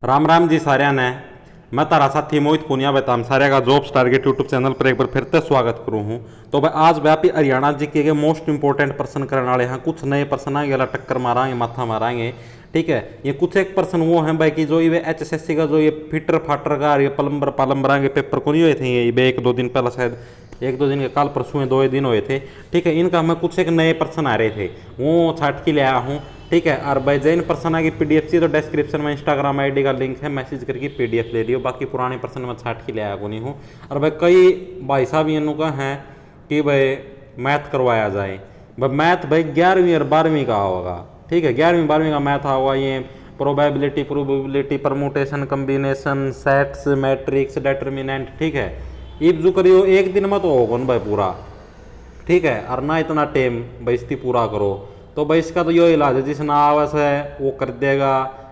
राम राम जी साਰਿਆਂ ने मैं तारा साथी मोहित पुनिया बताम सारे का जॉब्स टारगेट यूट्यूब चैनल पर एक बार फिर से स्वागत करूँ हूँ। तो भाई आज व्यापी हरियाणा जी के मोस्ट इंपोर्टेंट पर्सन करने वाले हैं। कुछ नए पर्सन आएंगे वाला टक्कर मारांगे माथा मारांगे। ठीक है, ये कुछ एक पर्सन वो हैं भाई कि जो ये HSSC का जो ये फिटर फाटर का ये प्लम्बर पालम्बरा के पेपर को नहीं हुए थे ये एक दो दिन पहले शायद एक दो दिन के काल परसों दो ही दिन हुए थे। ठीक है, इनका मैं कुछ एक नए पर्सन आ रहे थे वो छाट के ले आया हूँ। ठीक है, और भाई जैन पर्सन आगे PDF सी तो डिस्क्रिप्शन में इंस्टाग्राम ID का लिंक है, मैसेज करके PDF ले लियो। बाकी पुराने पर्सन में छाट के ले आया को नहीं हूँ। और भाई कई भाई साहब इनों का हैं कि भाई मैथ करवाया जाए। भाई मैथ भाई 11वीं और 12वीं का होगा। ठीक है, 11वीं 12वीं का मैथ होगा। ये probability permutation combination sets matrix determinant. ठीक है, इब जो करियो एक दिन में तो होगा ना भाई पूरा। ठीक है, और ना इतना टाइम भाई इसकी पूरा करो। तो भाई इसका तो यो इलाज है, जिस ना आवास है वो कर देगा,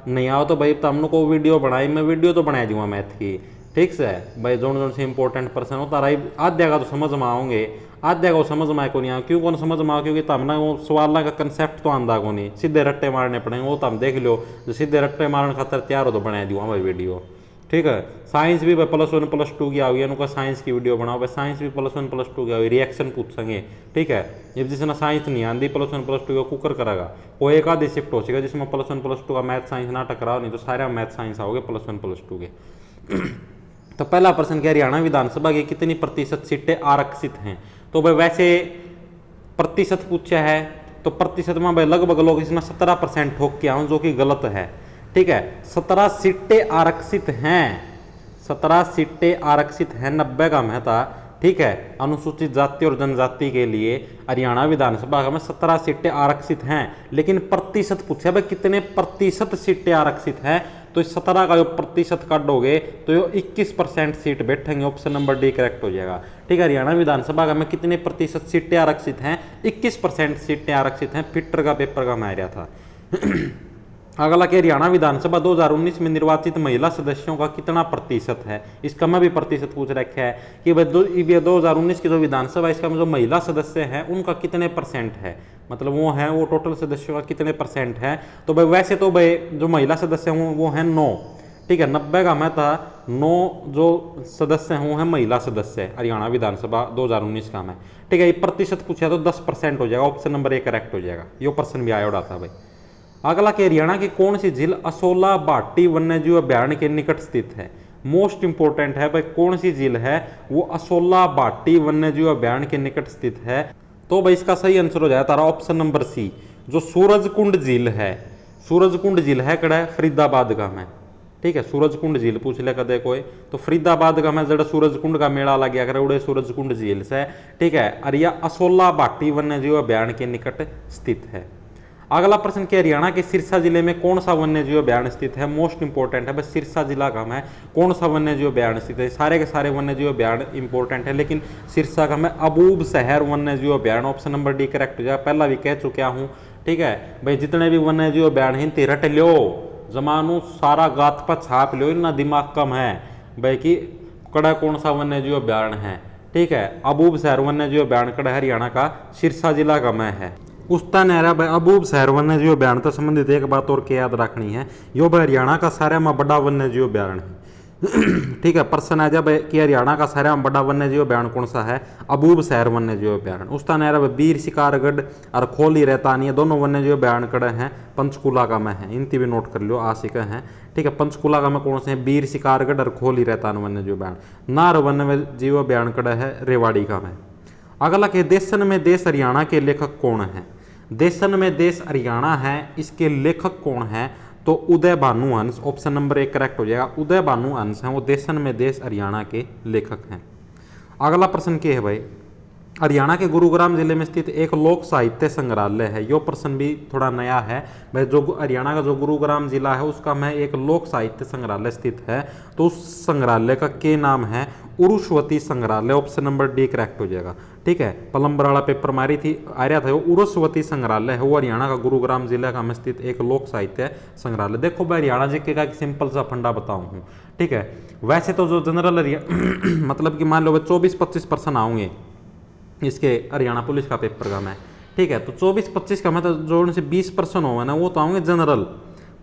नहीं आओ तो भाई तुम को वीडियो बनाई, मैं वीडियो तो बना दूंगा मैथ की। ठीक से भाई जोन से इंपॉर्टेंट पर्सन होता रही आध्या का तो समझ में आओगे, आध्या को समझ में आए को नहीं आओ। क्यों कौन समझ में आओ? क्योंकि तम ना वो सवाल का कंसेप्ट तो आंदा को नहीं, सीधे रट्टे मारने पड़ेंगे। वो तुम देख लो, जो सीधे रट्टे मारने खातर तैयार हो तो बना दूंगा भाई वीडियो। ठीक है, साइंस भी भाई +1 +2 की आई है, साइंस की वीडियो बनाओ भाई। साइंस भी +1 +2 की आई, रिएक्शन पूछेंगे। ठीक है, जब जिसने साइंस नहीं आती +1 +2 का कुकर करेगा वो एक आधी शिफ्ट हो सकेगा जिसमें +1 +2 का मैथ साइंस ना टकराओ, नहीं तो सारे मैथ साइंस आओगे +1 +2 के। तो पहला प्रश्न क्या, हरियाणा विधानसभा की कितनी प्रतिशत सीटें आरक्षित हैं? तो भाई वैसे प्रतिशत पूछा है तो प्रतिशत में भाई लगभग लोग इसमें 17% ठोक के आऊँ, जो कि गलत है। ठीक है, 17 सीटें आरक्षित हैं, 17 सीटें आरक्षित हैं, 90 का मैं था। ठीक है, अनुसूचित जाति और जनजाति के लिए हरियाणा विधानसभा में 17 सीटें आरक्षित हैं। लेकिन प्रतिशत पूछा भाई कितने प्रतिशत सीटें आरक्षित हैं, तो इस 17 का जो प्रतिशत काटोगे तो ये 21% सीट बैठेंगे। ऑप्शन नंबर डी करेक्ट हो जाएगा। ठीक है, हरियाणा विधानसभा में कितने प्रतिशत सीटें आरक्षित हैं? 21% सीटें आरक्षित हैं। फिटर का पेपर का मैं रहा था। अगला कि हरियाणा विधानसभा 2019 में निर्वाचित महिला सदस्यों का कितना प्रतिशत है? इसका मैं भी प्रतिशत पूछ रखा है कि भाई 2019 की जो विधानसभा इसका जो महिला सदस्य हैं उनका कितने % है, मतलब वो हैं वो टोटल सदस्यों का कितने % है। तो भाई वैसे तो भाई जो महिला सदस्य हों वो हैं 9। ठीक है, 90 का मैं था, 9 जो सदस्य हों हैं महिला सदस्य हरियाणा विधानसभा 2019 का मैं। ठीक है, ये प्रतिशत पूछा तो 10% हो जाएगा। ऑप्शन नंबर ए करेक्ट हो जाएगा। ये पर्सन भी आया उड़ा था भाई। अगला कि हरियाणा की कौन सी झील असोला भाटी वन्यजीव अभ्यारण्य के निकट स्थित है? मोस्ट इंपोर्टेंट है भाई, कौन सी झील है वो असोला भाटी वन्यजीव अभ्यारण्य के निकट स्थित है। तो भाई इसका सही आंसर हो जाए तारा ऑप्शन नंबर सी, जो सूरजकुंड झील है। सूरजकुंड झील है कड़ा है फरीदाबाद का में। ठीक है, सूरजकुंड झील पूछ ले कदे कोई तो फरीदाबाद का मैं जड़ा सूरजकुंड का मेला लग गया करे उड़े सूरजकुंड झील से। ठीक है, और यह असोला भाटी वन्यजीव अभ्यारण्य के निकट स्थित है। अगला प्रश्न क्या, हरियाणा के सिरसा जिले में कौन सा वन्यजीव अभ्यारण्य स्थित है? मोस्ट इंपोर्टेंट है, बस सिरसा जिला का है कौन सा वन्यजीव अभ्यारण्य स्थित है? सारे के सारे वन्यजीव अभ्यारण्य इंपोर्टेंट है, लेकिन सिरसा का मैं अबूब शहर वन्यजीव अभ्यारण्य। ऑप्शन नंबर डी करेक्ट हो जाएगा। पहला भी कह चुका हूँ। ठीक है भाई, जितने भी वन्यजीव अभ्यारण्य हैं रट लो, जमानू सारा गात पर छाप लो, इतना दिमाग कम है भाई कि कड़ा कौन सा वन्यजीव अभ्यारण्य है। ठीक है, अबूब शहर वन्यजीव अभ्यारण्य कड़ा हरियाणा का सिरसा जिला का मैं है। उस्ता नहरा भाई अबूब शहर वन्यजीव अभ्यारण्य से संबंधित एक बात और क्या याद रखनी है, यो भाई हरियाणा का सारे में बड़ा वन्यजीव अभ्यारण्य है। ठीक है, प्रश्न आ जाए कि हरियाणा का सारे में बड़ा वन्यजीव अभ्यारण्य कौन सा है? अबूब शहर वन्यजीव अभ्यारण्य। उस्ता नहरा वीर शिकारगढ़ और खोली रहतानी दोनों वन्यजीव अभ्यारण्य कड़े हैं पंचकूला का में है। इनती भी नोट कर लो आशिका हैं। ठीक है, पंचकूला का में कौन से हैं? वीर शिकारगढ़ और खोली रहतान वन्यजीव अभ्यारण्य। नार वन्यजीव अभ्यारण्य कड़े है रेवाड़ी का में। अगला के देशन में देश हरियाणा के लेखक कौन है? देशन में देश हरियाणा है, इसके लेखक कौन है? तो उदय भानु हंस। ऑप्शन नंबर 1 करेक्ट हो जाएगा। उदय भानु हंस हैं वो देशन में देश हरियाणा के लेखक हैं। अगला प्रश्न क्या है भाई, हरियाणा के गुरुग्राम जिले में स्थित एक लोक साहित्य संग्रहालय है। यो प्रश्न भी थोड़ा नया है भाई, जो हरियाणा का जो गुरुग्राम जिला है उसका में एक लोक साहित्य संग्रहालय स्थित है, तो उस संग्रहालय का क्या नाम है? उरुष्वती संग्रहालय। ऑप्शन नंबर डी करेक्ट हो जाएगा। ठीक है, प्लम्बर वाला पेपर मारी थी आ रहा था, वो उरुष्वती संग्रहालय है वो हरियाणा का गुरुग्राम जिले का में स्थित एक लोक साहित्य संग्रहालय। देखो भाई हरियाणा जी के का सिंपल सा फंडा बताऊँ हूँ। ठीक है, वैसे तो जो जनरल मतलब कि मान लो 24-25% आऊँगे इसके हरियाणा पुलिस का पेपर का मैं। ठीक है, तो 24-25 का मैं तो जो उनसे 20% होगा ना वो तो आऊँगे जनरल।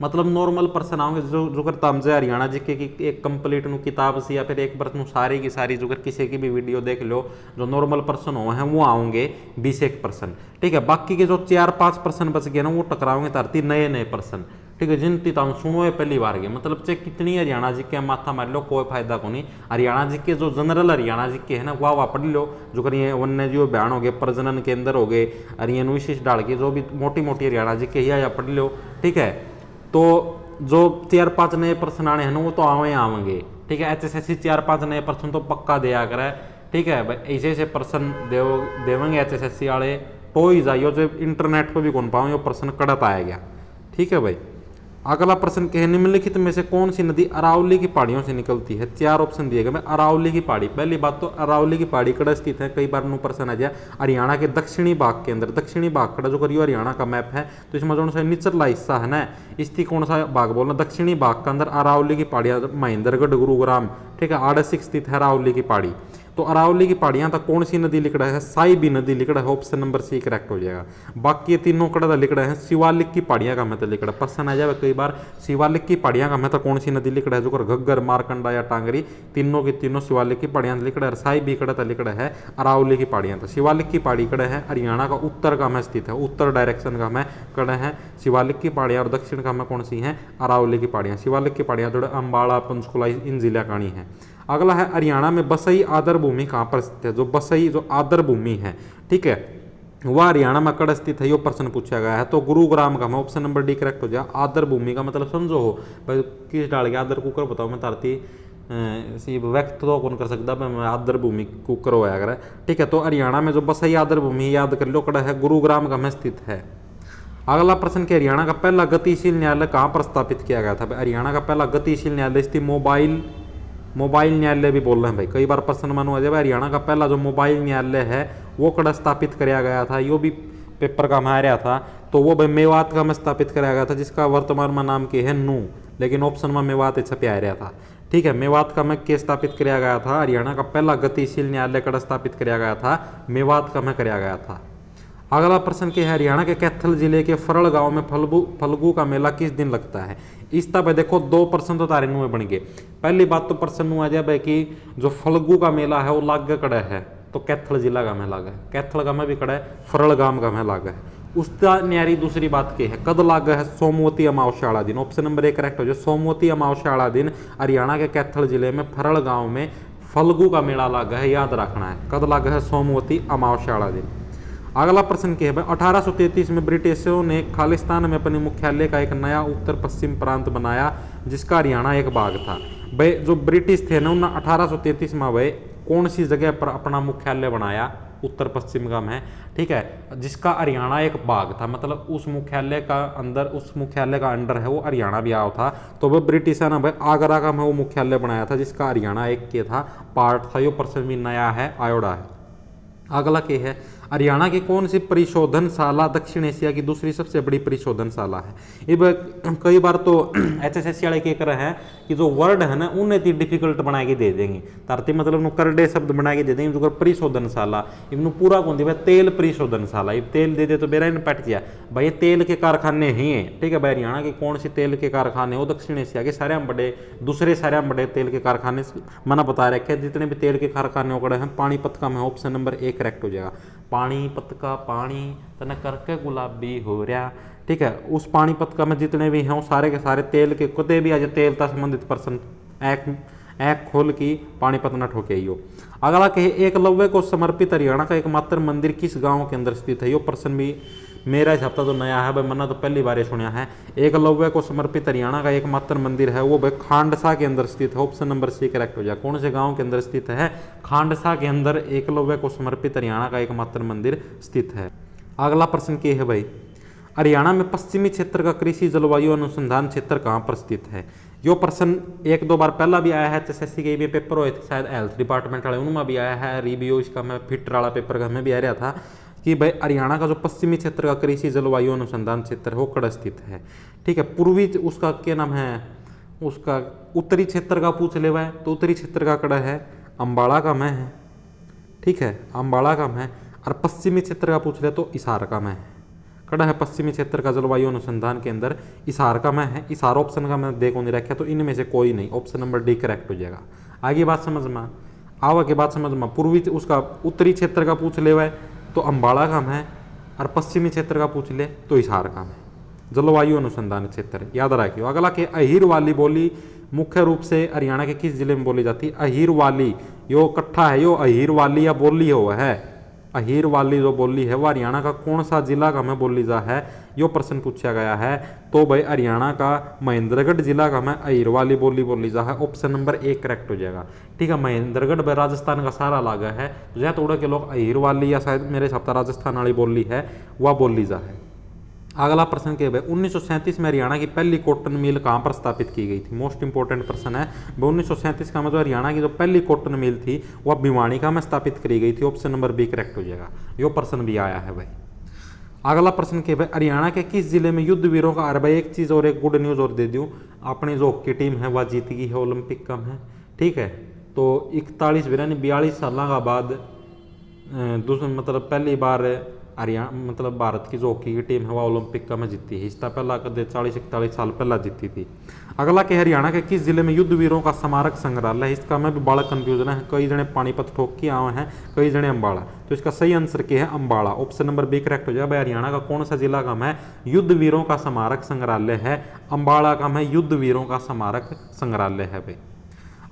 मतलब नॉर्मल पर्सन आओगे जो जो कर तमजे हरियाणा जीके की एक कंप्लीट नु किताब से या फिर एक बार नु सारी की सारी जो कर किसी की भी वीडियो देख लो, जो नॉर्मल पर्सन हो हैं वो आओगे 20-1%। ठीक है, बाकी के जो 4-5% बच गए ना वो टकराओगे धरती नए नए पर्सन। ठीक है, जिन तिताऊ सुनो ये पहली बार के मतलब चाहे कितनी हरियाणा जी के माथा मार लो कोई फायदा को नहीं। हरियाणा जी के जो जनरल हरियाणा जी के है ना वाह पढ़ लो, जो करिए वन्य जीव बयान हो गए, प्रजनन केंद्र हो गए, हरियाणा विशेष डाल के जो भी मोटी मोटी हरियाणा जी के या पढ़ लो। ठीक है, तो जो 4-5 नए पर्सन आने हैं ना वो तो आवेंगे। ठीक है, HSSC 4-5 नए पर्सन तो पक्का दिया करे। ठीक है भाई, ऐसे ऐसे पर्सन देवेंगे HSSC वाले तो ही जाइयो, जो इंटरनेट पर भी कौन पाओ ये पर्सन कड़त आएगा। ठीक है भाई, अगला प्रश्न क्या है, निम्नलिखित में से कौन सी नदी अरावली की पहाड़ियों से निकलती है? 4 ऑप्शन दिए गए। मैं अरावली की पहाड़ी, पहली बात तो अरावली की पहाड़ी कड़ा स्थित है, कई बार नु प्रश्न आ जाए हरियाणा के दक्षिणी भाग के अंदर। दक्षिणी भाग कड़ा जो करियो हरियाणा का मैप है तो इसमें जो निचला हिस्सा है ना, इसकी कौन सा भाग बोलना, दक्षिणी भाग के अंदर अरावली की पहाड़ियां महेंद्रगढ़ गुरुग्राम। ठीक है, आड़सिक स्थित है अरावली की पहाड़ी। तो अरावली की पहाड़ियां तक कौन सी नदी लिखड़ा है? साइबी नदी लिखड़ा है, ऑप्शन नंबर सी करेक्ट हो जाएगा। बाकी ये तीनों कड़ा लिखड़ा है शिवालिक की पहाड़ियां का मतलब लिखड़ा, प्रश्न आ जाए कई बार शिवालिक की पहाड़ियां का मतलब कौन सी नदी लिखड़ा है, जो घग्गर मारकंडा या टांगरी तीनों की तीनों शिवालिक की पहाड़ियां लिखड़ा है। साइबी कड़ा लिखड़ा है अरावली की पहाड़ियां। तो शिवालिक की पहाड़ी कड़ा है हरियाणा का उत्तर का में स्थित है, उत्तर डायरेक्शन का में कड़ा है शिवालिक की पहाड़ियां, और दक्षिण का में कौन सी है अरावली की पहाड़ियां। शिवालिक की पहाड़ियां थोड़े अम्बाड़ा पंचकुला इन जिला काणी है। अगला है हरियाणा में बसई आदर भूमि कहाँ पर स्थित है? जो बसई जो आदर भूमि है, ठीक है, वह हरियाणा में कड़ स्थित है, यो प्रश्न पूछा गया है। तो गुरुग्राम का मैं ऑप्शन नंबर डी करेक्ट हो जाए। आदर भूमि का मतलब समझो हो भाई, किस डाल के आदर कुकर बताओ मैं तारती व्यक्त तो कौन कर सकता मैं आदर भूमि कुकर होया अगर। ठीक है, तो हरियाणा में जो बसई आदर भूमि याद कर लो कड़ा है गुरुग्राम का में स्थित है। अगला प्रश्न के हरियाणा का पहला गतिशील न्यायालय कहाँ पर स्थापित किया गया था? हरियाणा का पहला गतिशील न्यायालय स्थित मोबाइल न्यायालय भी बोल रहे हैं भाई, कई बार प्रश्न मानो जब हरियाणा का पहला जो मोबाइल न्यायालय है वो कड़ा स्थापित कराया गया था, यो भी पेपर का में रहा था। तो वो भाई मेवात का में स्थापित कराया गया था, जिसका वर्तमान में नाम के है नू, लेकिन ऑप्शन में मेवात छपे आ रहा था। ठीक है, मेवात का में के स्थापित कराया गया था? हरियाणा का पहला गतिशील न्यायालय कड़ा स्थापित कराया गया था, मेवात का में कराया गया था। अगला प्रश्न के हरियाणा के कैथल जिले के फरल गांव में फल्गु का मेला किस दिन लगता है? इस तरह देखो 2% तो तारे में बन गए। पहली बात तो प्रश्न आ जाए कि जो फल्गु का मेला है वो लाग कड़ा है, तो कैथल जिला का में लाग है, कैथल का में भी कड़ा है, फरल गांव का में लाग है। उसका न्यारी दूसरी बात क्या है, कद लाग है? सोमवती अमावस्या वाला दिन, ऑप्शन नंबर 1 करेक्ट हो जाए। सोमवती अमावस्या वाला दिन हरियाणा के कैथल जिले में फरल गांव में फल्गु का मेला लाग है, याद रखना है, कद लाग है? सोमवती अमावस्या वाला दिन। अगला प्रश्न क्या है भाई, 1833 में ब्रिटिशों ने खालिस्तान में अपने मुख्यालय का एक नया उत्तर पश्चिम प्रांत बनाया, जिसका हरियाणा एक भाग था। भाई जो ब्रिटिश थे ना उन्होंने 1833 में भाई कौन सी जगह पर अपना मुख्यालय बनाया? उत्तर पश्चिम का में, ठीक है, जिसका हरियाणा एक भाग था, मतलब उस मुख्यालय का अंदर, उस मुख्यालय का अंडर है वो हरियाणा भी आया था। तो वह ब्रिटिश है ना भाई आगरा का में वो मुख्यालय बनाया था, जिसका हरियाणा एक के था पार्ट था। यो प्रश्न भी नया है, आयोडा है। अगला क्या है, हरियाणा की कौन सी परिशोधनशाला दक्षिण एशिया की दूसरी सबसे बड़ी परिशोधनशाला है? ये कई बार तो HSSC वाले क्या कर रहे हैं कि जो वर्ड है ना उन्हें इतनी डिफिकल्ट बना के दे देंगे, तारती मतलब नु करडे शब्द बना के दे देंगे। जो परिशोधनशाला इवन पूरा कौन दिया तेल परिशोधनशाला, ये तेल दे दे तो बेरा इन पट गया भाई, तेल के कारखाने ही हैं। ठीक है भाई, हरियाणा के कौन से तेल के कारखाने हो? दक्षिण एशिया के सारे बड़े, दूसरे सारे बड़े तेल के कारखाने मैंने बता रखे, जितने भी तेल के कारखाने कड़े हैं पानीपत का में ऑप्शन नंबर 1 करेक्ट हो जाएगा। पानीपत का पानी तना करके गुलाबी हो रहा। ठीक है, उस पानीपत का में जितने भी हैं वो सारे के सारे तेल के कुते भी आज तेल तक संबंधित पर्सन एक खोल की पानीपत न ठोके हो। अगला कहे, एकलव्य को समर्पित हरियाणा का एकमात्र मंदिर किस गांव के अंदर स्थित है? यो प्रश्न भी मेरा हिसाब तो नया है भाई, मैंने तो पहली बार सुना है। एकलव्य को समर्पित हरियाणा का एकमात्र मंदिर है वो भाई खांडसा के अंदर स्थित है, ऑप्शन नंबर सी करेक्ट हो जाए। कौन से गांव के अंदर स्थित है? खांडसा के अंदर एकलव्य को समर्पित हरियाणा का एकमात्र मंदिर स्थित है। अगला प्रश्न क्या है भाई, हरियाणा में पश्चिमी क्षेत्र का कृषि जलवायु अनुसंधान क्षेत्र कहाँ पर स्थित है? यो प्रश्न 1-2 बार पहला भी आया है, HSSC के भी पेपर हुए थे शायद हेल्थ डिपार्टमेंट वाले, उनमें भी आया है रिव्यू, इसका मैं फिट वाला पेपर का हमें भी आ रहा था कि भाई हरियाणा का जो पश्चिमी क्षेत्र का कृषि जलवायु अनुसंधान क्षेत्र है वो कड़ स्थित है। ठीक है, पूर्वी उसका क्या नाम है, उसका उत्तरी क्षेत्र का पूछ ले हुआ है तो उत्तरी क्षेत्र का कड़ा है अम्बाड़ा का में है। ठीक है, अम्बाड़ा का में, और पश्चिमी क्षेत्र का पूछ ले तो हिसार का में है। कड़ा है पश्चिमी क्षेत्र का जलवायु अनुसंधान केंद्र इसार का मैं है, इसार ऑप्शन का मैं देखो नहीं रखा, तो इनमें से कोई नहीं, ऑप्शन नंबर डी करेक्ट हो जाएगा। आगे बात समझ में आवा के बात समझ में, पूर्वी उसका उत्तरी क्षेत्र का पूछ ले हुआ तो अम्बाड़ा का है, और पश्चिमी क्षेत्र का पूछ ले तो हिसार का है। जलवायु अनुसंधान क्षेत्र याद रखियो। अगला के अहीर वाली बोली मुख्य रूप से हरियाणा के किस जिले में बोली जाती है? अहीर वाली यो कट्ठा है, यो अहीर वाली या बोली हो है, अहीर वाली जो बोली है वो हरियाणा का कौन सा जिला का में बोली जा है, यो प्रश्न पूछा गया है। तो भाई हरियाणा का महेंद्रगढ़ जिला का में अहीर वाली बोली जा है, ऑप्शन नंबर ए करेक्ट हो जाएगा। ठीक है, महेंद्रगढ़ भाई राजस्थान का सारा लागा है, तो जहाँ थोड़ा के लोग अहीर वाली या शायद मेरे हिसाब से राजस्थान वाली बोली है वह बोली जा है। अगला प्रश्न क्या है? 1937 में हरियाणा की पहली कॉटन मिल कहाँ पर स्थापित की गई थी? मोस्ट इंपोर्टेंट प्रश्न है। 1937 का मतलब हरियाणा की जो पहली कॉटन मिल थी वह भिवानी में स्थापित करी गई थी, ऑप्शन नंबर बी करेक्ट हो जाएगा। यो प्रश्न भी आया है भाई। अगला प्रश्न क्या है? हरियाणा के किस जिले में युद्ध वीरों का, अरे भाई एक चीज़ और एक गुड न्यूज़ और दे दूँ, अपनी जो हॉकी टीम है वह जीत गई है ओलंपिक का है। ठीक है, तो 41 यानी 42 साल का बाद दूसरा मतलब पहली बार हरियाणा मतलब भारत की जो हॉकी की टीम है वह ओलंपिक का में जीती है। इसका पहला कदे 40-41 साल पहला जीती थी। अगला के हरियाणा के किस जिले में युद्ध वीरों का स्मारक संग्रहालय है? इसका में भी बड़ा कंफ्यूजन है, कई जने पानीपत ठोक के आए हैं, कई जने अम्बाड़ा, तो इसका सही आंसर क्या है? अम्बाड़ा, ऑप्शन नंबर बी करेक्ट हो जाए। भाई हरियाणा का कौन सा जिला का है युद्ध वीरों का स्मारक संग्रहालय है? अम्बाड़ा का है युद्ध वीरों का स्मारक संग्रहालय है भाई।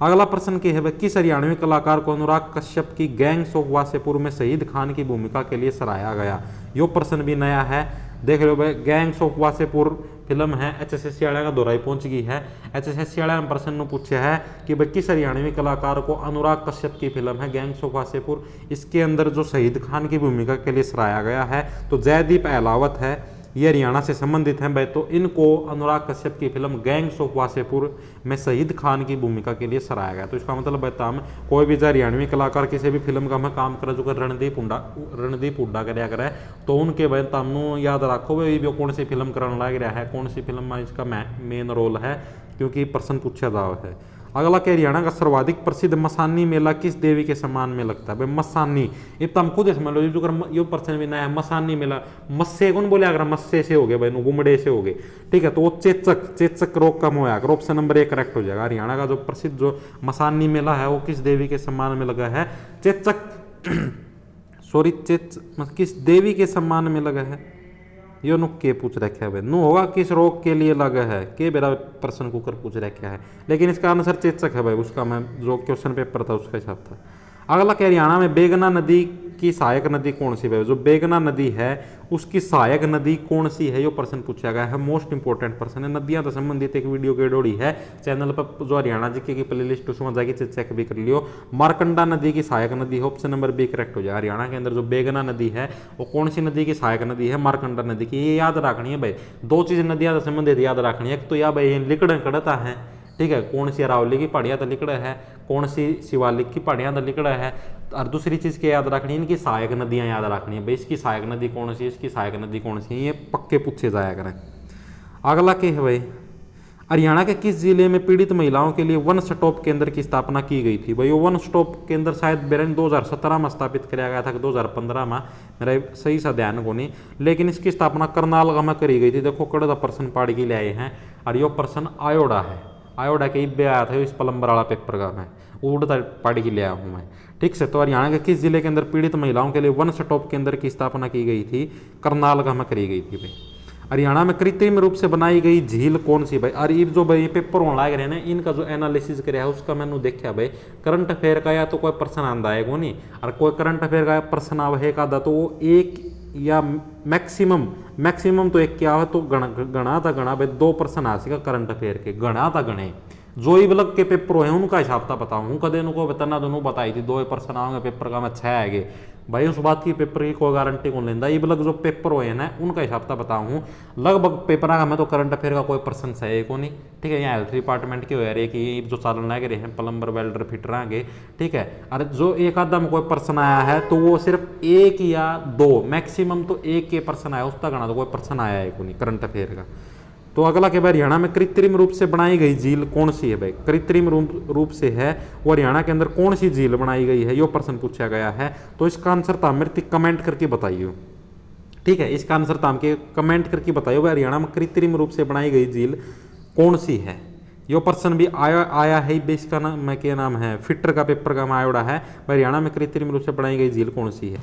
अगला प्रश्न क्या है? किस हरियाणवी कलाकार को अनुराग कश्यप की गैंग्स ऑफ वासेपुर में शहीद खान की भूमिका के लिए सराहा गया? यो प्रश्न भी नया है, देख लो भाई। गैंग्स ऑफ वासेपुर फिल्म है, HSSC वाले का दोहराई पहुंच गई है। HSSC वाले ने प्रश्न पूछा है कि भाई किस हरियाणवी कलाकार को अनुराग कश्यप की फिल्म है गैंग्स ऑफ वासेपुर, इसके अंदर जो शहीद खान की भूमिका के लिए सराहा गया है, तो जयदीप अहलावत है, ये हरियाणा से संबंधित हैं भाई। तो इनको अनुराग कश्यप की फिल्म गैंग्स ऑफ वासेपुर में शहीद खान की भूमिका के लिए सराहा गया। तो इसका मतलब बता हम कोई भी हरियाणवी कलाकार किसी भी फिल्म का मैं काम करे जो रणदीप हुड्डा कराया करे, तो उनके भाई तमनु याद रखो भाई वो कौन सी फिल्म करने लग रहा है, कौन सी फिल्म में इसका मेन रोल है, क्योंकि प्रश्न पूछा जाओ है। अगला के हरियाणा का सर्वाधिक प्रसिद्ध मसानी मेला किस देवी के सम्मान में लगता है? भाई मसानी, ये तो हम खुद समझ लो, जो प्रश्न भी नया है। मसानी मेला मस्से कौन बोले? अगर मस्से से हो गए भाई, गुमड़े से हो गए। ठीक है, तो वो चेचक रोग कम होया, ऑप्शन नंबर ए करेक्ट हो जाएगा। हरियाणा का जो प्रसिद्ध जो मसानी मेला है वो किस देवी के सम्मान में लगा है? किस देवी के सम्मान में लगा है? यो नु के पूछ रखा है भाई, नु होगा किस रोग के लिए लगा है, के मेरा प्रश्न कुकर पूछ रखा है, लेकिन इसका आंसर चेचक है भाई, उसका मैं जो क्वेश्चन पेपर था उसका हिसाब था। अगला के हरियाणा में बेगना नदी की सहायक नदी कौन सी है? जो बेगना नदी है उसकी सहायक नदी कौन सी है, यो प्रश्न पूछा गया है। मोस्ट इंपोर्टेंट प्रश्न है। नदियां तो संबंधित एक वीडियो के डोड़ी है चैनल पर, जो हरियाणा जीके की प्ले लिस्ट उसमें जाके चेक भी कर लियो। मारकंडा नदी की सहायक नदी है, ऑप्शन नंबर बी करेक्ट हो जाए। हरियाणा के अंदर जो बेगना नदी है वो कौन सी नदी की सहायक नदी है? मारकंडा नदी की। ये याद रखनी है भाई, दो चीज नदियां तो संबंधित याद रखनी है। एक तो या भाई लिकड़ कड़ता है, ठीक है, कौन सी अरावली की पहाड़ियाँ तो लिकड़ा है, कौन सी शिवालिक की पहाड़ियाँ तो लिकड़ा है, और दूसरी चीज़ क्या याद रखनी है? इनकी सहायक नदियाँ याद रखनी है भाई, इसकी सहायक नदी कौन सी है, इसकी सहायक नदी कौन सी है, ये पक्के पूछे जाया करें। अगला क्या है भाई? हरियाणा के किस जिले में पीड़ित महिलाओं के लिए वन स्टॉप केंद्र की स्थापना की गई थी? भाई वो वन स्टॉप केंद्र शायद बेरन 2017 में स्थापित किया गया था, 2015 में, मेरा सही सा ध्यान को नहीं, लेकिन इसकी स्थापना करनाल में करी गई थी। देखो कड़ा प्रश्न पाड़ के ले आए हैं, और यो प्रश्न आयोडा है, आयोडा के इब्बे आया था इस प्लम्बर वाला पेपर का, मैं उड़ता पढ़ के ले आया हूँ मैं। ठीक से, तो हरियाणा के किस जिले के अंदर पीड़ित महिलाओं के लिए वन स्टॉप केंद्र की स्थापना की गई थी? करनाल का में करी गई थी भाई। हरियाणा में कृत्रिम रूप से बनाई गई झील कौन सी भाई? और ये जो भाई पेपर होने लग रहे हैं ना, इनका जो एनालिसिस कराया है उसका मैंने देखा भाई। करंट अफेयर का या तो कोई प्रश्न आंदा है नहीं, और कोई करंट अफेयर का प्रश्न आवेगा तो वो एक या मैक्सिमम तो एक क्या है, तो गणा था गणा भाई 2 प्रश्न आ सकेगा करंट अफेयर के, गणा था गणे। जो ही बलग के पेपर है उनका हिसाब था बताऊँ, कदे उनको बताना दोनों बताई थी 2 प्रश्न आएंगे पेपर का, मैं 6 आएंगे भाई, उस बात की पेपर की कोई गारंटी कौन लेंदा। ये बलग जो पेपर हुए ना उनका हिसाब था बताऊँ, लगभग पेपर का मैं तो करंट अफेयर का कोई प्रश्न है को नहीं। ठीक है, यहाँ हेल्थ डिपार्टमेंट के हो रहे कि जो चालन लग रहे हैं प्लम्बर वेल्डर फिटर आगे, ठीक है, अरे जो एक आधा में कोई प्रश्न आया है तो वो सिर्फ 1 या 2, मैक्सिमम तो 1 के प्रश्न आया, उसका गणा तो कोई प्रश्न आया है को नहीं करंट अफेयर का। तो अगला के बाद हरियाणा में कृत्रिम रूप से बनाई गई झील कौन सी है भाई? कृत्रिम रूप से है वो हरियाणा के अंदर कौन सी झील बनाई गई है, यो प्रश्न पूछा गया है। तो इसका आंसर था मेरे कमेंट करके बताइए। ठीक है, इसका आंसर ताम के कमेंट करके बताइए भाई हरियाणा में कृत्रिम रूप से बनाई गई झील कौन सी है। यो पर्सन भी आया है बे, इसका नाम मैं क्या नाम है फिटर का पेपर का आयोड़ा है हरियाणा में कृत्रिम रूप से बनाई गई झील कौन सी है।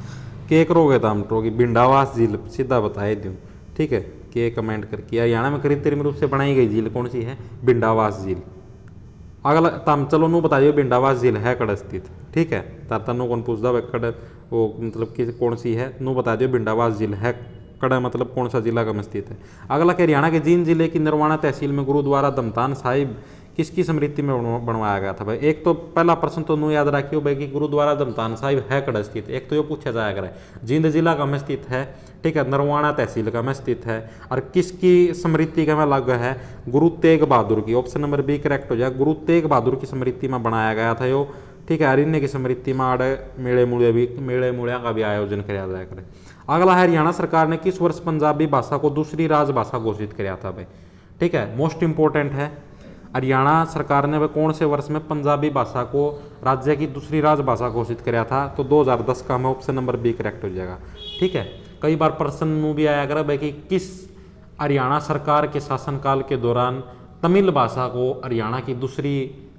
के करोगे ताम टोगी बिंडावास झील सीधा बताए दूँ। ठीक है, के कमेंट करके हरियाणा में कृत्रिम रूप से बनाई गई झील कौन सी है, बिंडावास झील। अगला तम चलो नू बता दियो बिंडावास झील है कड़ स्थित। ठीक है, तनु कौन पूछता भाई कड़ वो मतलब कि कौन सी है, नू बता दियो बिंडावास झील है कड़ मतलब कौन सा जिला का स्थित है। अगला के हरियाणा के जींद जिले की नरवाना तहसील में गुरुद्वारा दमतान साहिब किसकी स्मृति में बनवाया गया था भाई। एक तो पहला प्रश्न तो नू याद रखियो भाई कि गुरुद्वारा दमतान साहिब है कड़ स्थित, एक तो ये पूछा जाया करे जींद जिला का में स्थित है। ठीक है, नरवाना तहसील का में स्थित है और किसकी स्मृति का में लग है, गुरु तेग बहादुर की। ऑप्शन नंबर बी करेक्ट हो जाए, गुरु तेग बहादुर की स्मृति में बनाया गया था यो। ठीक है, अरिन्य की स्मृति में आड़े मेले मूल्य का भी आयोजन कराया जाया करे। अगला है हरियाणा सरकार ने किस वर्ष पंजाबी भाषा को दूसरी राजभाषा घोषित किया था भाई। ठीक है, मोस्ट इंपॉर्टेंट है, हरियाणा सरकार ने वह कौन से वर्ष में पंजाबी भाषा को राज्य की दूसरी राजभाषा घोषित किया था, तो 2010 का में ऑप्शन नंबर बी करेक्ट हो जाएगा। ठीक है, कई बार प्रश्न भी आया करा भाई कि किस हरियाणा सरकार के शासनकाल के दौरान तमिल भाषा को हरियाणा की दूसरी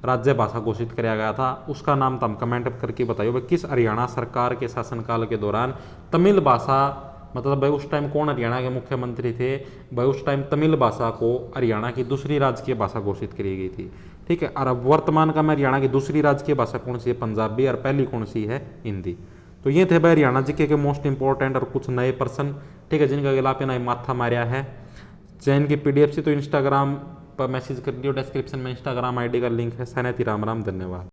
राज्य भाषा घोषित किया गया था, उसका नाम तुम कमेंट करके बताइए भाई किस हरियाणा सरकार के शासनकाल के दौरान तमिल भाषा मतलब भाई उस टाइम कौन हरियाणा के मुख्यमंत्री थे भाई, उस टाइम तमिल भाषा को हरियाणा की दूसरी राजकीय भाषा घोषित करी गई थी। ठीक है, और अब वर्तमान का में हरियाणा की दूसरी राजकीय भाषा कौन सी है, पंजाबी, और पहली कौन सी है, हिंदी। तो ये थे भाई हरियाणा जीके के मोस्ट इंपॉर्टेंट और कुछ नए प्रश्न। ठीक है, जिनका गिला पे ना माथा मारा है चैन की पीडीएफ से तो इंस्टाग्राम पर मैसेज कर दियो, डिस्क्रिप्शन में इंस्टाग्राम आईडी का लिंक है। सैनेती राम राम, धन्यवाद।